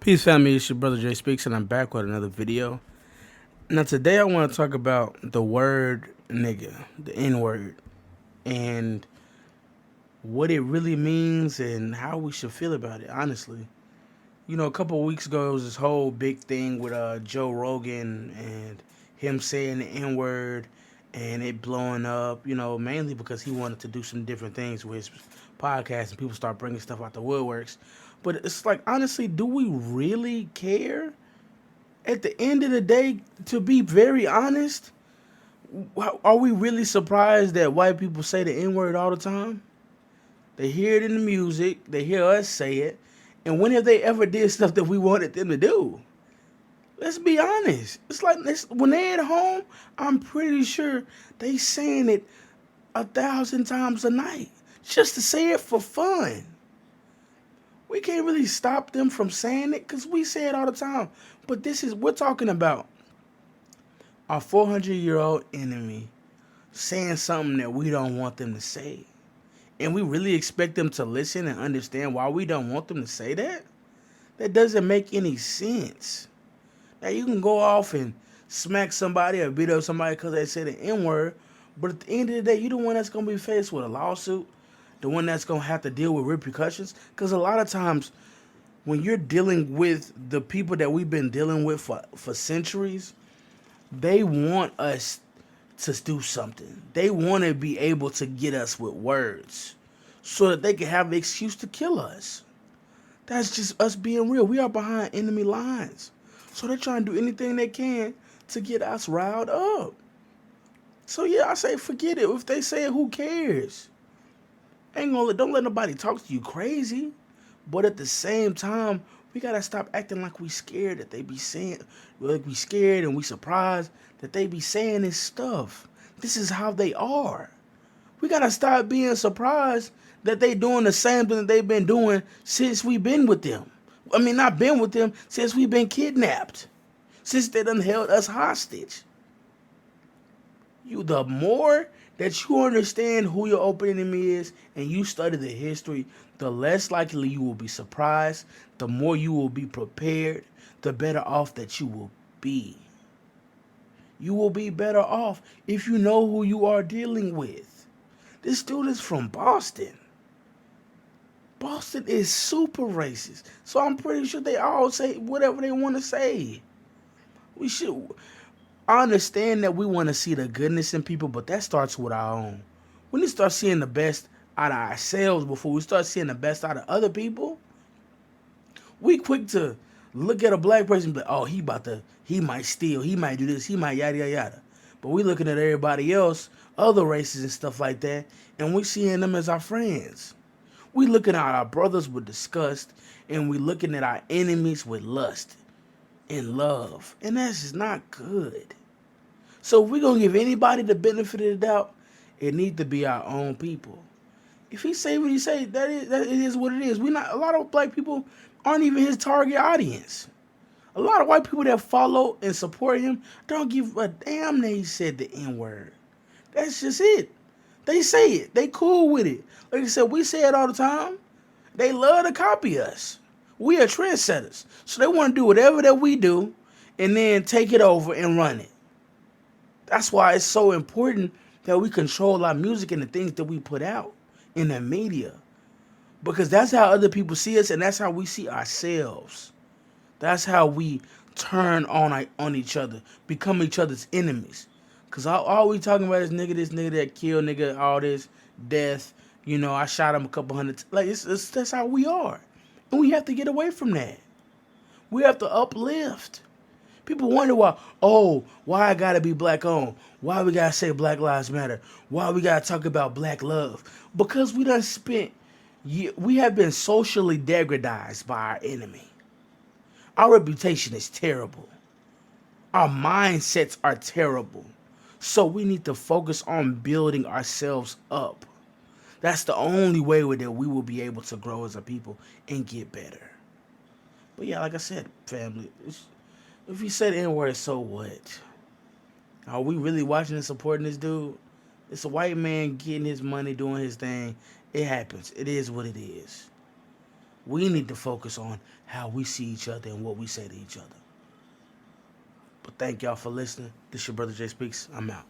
Peace family, it's your brother Jay Speaks and I'm back with another video. Now today I want to talk about the word nigga, the N word, and what it really means and how we should feel about it, honestly. You know, a couple of weeks ago it was this whole big thing with Joe Rogan and him saying the N word and it blowing up, mainly because he wanted to do some different things with his podcast and people start bringing stuff out the woodworks. But it's like, honestly, do we really care? At the end of the day, to be very honest, are we really surprised that white people say the N word all the time? They hear it in the music, they hear us say it, and when have they ever did stuff that we wanted them to do? Let's be honest. It's like when they at home, I'm pretty sure they saying it 1,000 times a night just to say it for fun. We can't really stop them from saying it because we say it all the time. But we're talking about our 400-year-old enemy saying something that we don't want them to say. And we really expect them to listen and understand why we don't want them to say that? That doesn't make any sense. Now, you can go off and smack somebody or beat up somebody because they said the N word, but at the end of the day, you're the one that's going to be faced with a lawsuit, the one that's going to have to deal with repercussions. Because a lot of times, when you're dealing with the people that we've been dealing with for centuries, they want us to do something. They want to be able to get us with words so that they can have the excuse to kill us. That's just us being real. We are behind enemy lines. So they're trying to do anything they can to get us riled up. So yeah, I say forget it. If they say it, who cares? Don't let nobody talk to you crazy. But at the same time, we gotta stop acting like we scared that they be saying, like we scared and we surprised that they be saying this stuff. This is how they are. We gotta stop being surprised that they doing the same thing that they've been doing since we've been with them. I mean, not been with them, since we've been kidnapped. Since they done held us hostage. The more that you understand who your open enemy is and you study the history, the less likely you will be surprised, the more you will be prepared, the better off that you will be. You will be better off if you know who you are dealing with. This dude is from Boston. Boston is super racist. So I'm pretty sure they all say whatever they want to say. We should. I understand that we want to see the goodness in people, but that starts with our own. We need to start seeing the best out of ourselves before we start seeing the best out of other people. We quick to look at a black person and be like, oh, he might steal, he might do this, he might yada yada yada. But we looking at everybody else, other races and stuff like that, and we seeing them as our friends. We looking at our brothers with disgust, and we looking at our enemies with lust and love. And that's just not good. So if we're going to give anybody the benefit of the doubt, it needs to be our own people. If he say what he say, that it is what it is. A lot of black people aren't even his target audience. A lot of white people that follow and support him don't give a damn that he said the N-word. That's just it. They say it. They cool with it. Like I said, we say it all the time. They love to copy us. We are trendsetters. So they want to do whatever that we do and then take it over and run it. That's why it's so important that we control our music and the things that we put out in the media. Because that's how other people see us and that's how we see ourselves. That's how we turn on each other, become each other's enemies. Because all we talking about is this nigga that killed, nigga, all this, death. I shot him a couple hundred. That's how we are. And we have to get away from that. We have to uplift. People wonder why I gotta be black owned? Why we gotta say Black Lives Matter? Why we gotta talk about black love? Because we have been socially degradized by our enemy. Our reputation is terrible. Our mindsets are terrible. So we need to focus on building ourselves up. That's the only way that we will be able to grow as a people and get better. But yeah, like I said, family, if you said the N-word, so what? Are we really watching and supporting this dude? It's a white man getting his money, doing his thing. It happens. It is what it is. We need to focus on how we see each other and what we say to each other. But thank y'all for listening. This your brother Jay Speaks. I'm out.